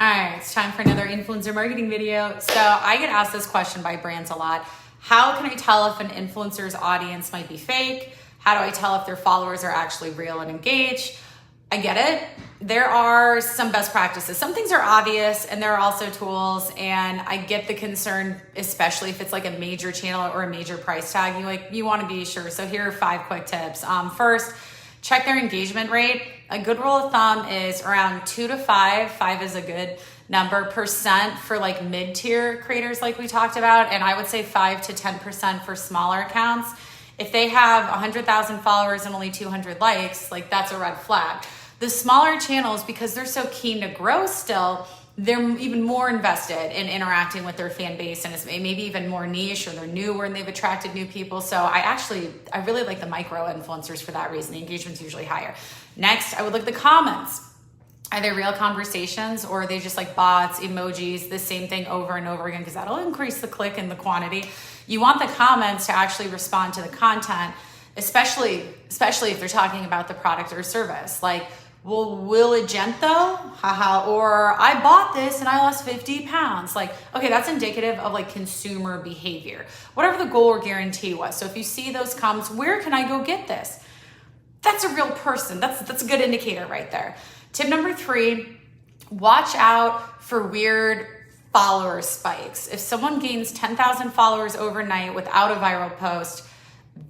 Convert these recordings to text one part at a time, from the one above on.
All right, it's time for another influencer marketing video. So I get asked this question by brands a lot. How can I tell if an influencer's audience might be fake? How do I tell if their followers are actually real and engaged? I get it. There are some best practices. Some things are obvious and there are also tools, and I get the concern, especially if it's like a major channel or a major price tag. You want to be sure. So here are 5 quick tips. First, check their engagement rate. A good rule of thumb is around 2 to 5. 5 is a good number percent for like mid-tier creators like we talked about. And I would say 5 to 10% for smaller accounts. If they have 100,000 followers and only 200 likes, like that's a red flag. The smaller channels, because they're so keen to grow still, they're even more invested in interacting with their fan base, and it's maybe even more niche, or they're newer and they've attracted new people. So I really like the micro influencers for that reason. The engagement's usually higher. Next, I would look at the comments. Are they real conversations, or are they just like bots, emojis, the same thing over and over again? Because that'll increase the click and the quantity. You want the comments to actually respond to the content, especially if they're talking about the product or service. Like, well, will it gent though? Haha. Or I bought this and I lost 50 pounds. Like, okay, that's indicative of like consumer behavior, whatever the goal or guarantee was. So if you see those comments, where can I go get this? That's a real person. That's a good indicator right there. Tip number 3, watch out for weird follower spikes. If someone gains 10,000 followers overnight without a viral post,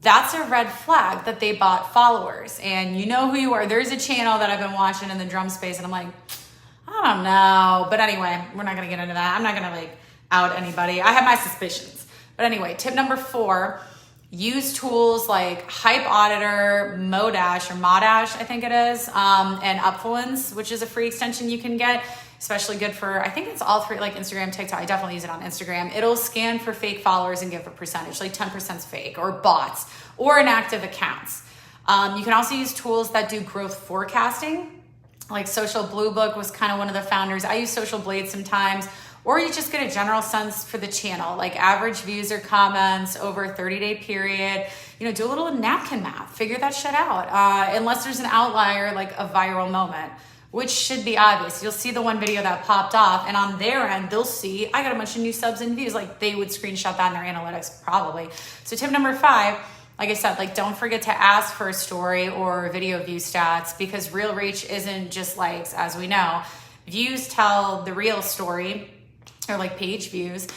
that's a red flag that they bought followers, and you know who you are. There's a channel that I've been watching in the drum space, and I'm like, I don't know. But anyway, we're not gonna get into that. I'm not gonna like out anybody. I have my suspicions. But anyway, tip number 4, use tools like Hype Auditor, Modash, I think it is, and Upfluence, which is a free extension you can get. Especially good for, I think it's all 3, like Instagram, TikTok. I definitely use it on Instagram. It'll scan for fake followers and give a percentage, like 10% is fake, or bots, or inactive accounts. You can also use tools that do growth forecasting, like Social Blue Book was kind of one of the founders. I use Social Blade sometimes, or you just get a general sense for the channel, like average views or comments over a 30-day period. You know, do a little napkin math, figure that shit out. Unless there's an outlier, like a viral moment, which should be obvious. You'll see the one video that popped off, and on their end, they'll see, I got a bunch of new subs and views. Like, they would screenshot that in their analytics, probably. So tip number 5, like I said, like, don't forget to ask for a story or video view stats, because real reach isn't just likes, as we know. Views tell the real story, or like page views.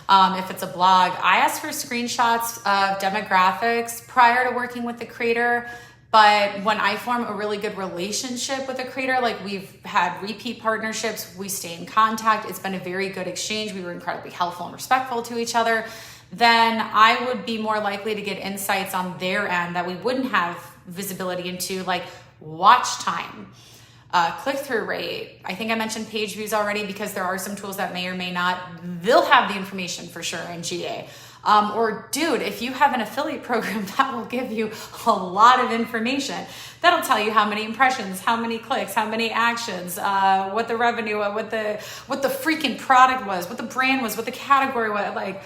If it's a blog, I ask for screenshots of demographics prior to working with the creator. But when I form a really good relationship with a creator, like we've had repeat partnerships, we stay in contact, it's been a very good exchange, we were incredibly helpful and respectful to each other, then I would be more likely to get insights on their end that we wouldn't have visibility into, like watch time, click-through rate. I think I mentioned page views already, because there are some tools that may or may not, they'll have the information for sure in GA. Or dude, if you have an affiliate program, that will give you a lot of information. That'll tell you how many impressions, how many clicks, how many actions, what the revenue, what the freaking product was, what the brand was, what the category was, like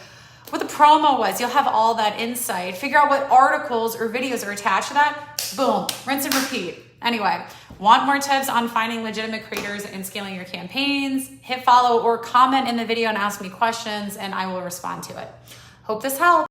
what the promo was. You'll have all that insight. Figure out what articles or videos are attached to that. Boom, rinse and repeat. Anyway, want more tips on finding legitimate creators and scaling your campaigns? Hit follow or comment in the video and ask me questions, and I will respond to it. Hope this helps.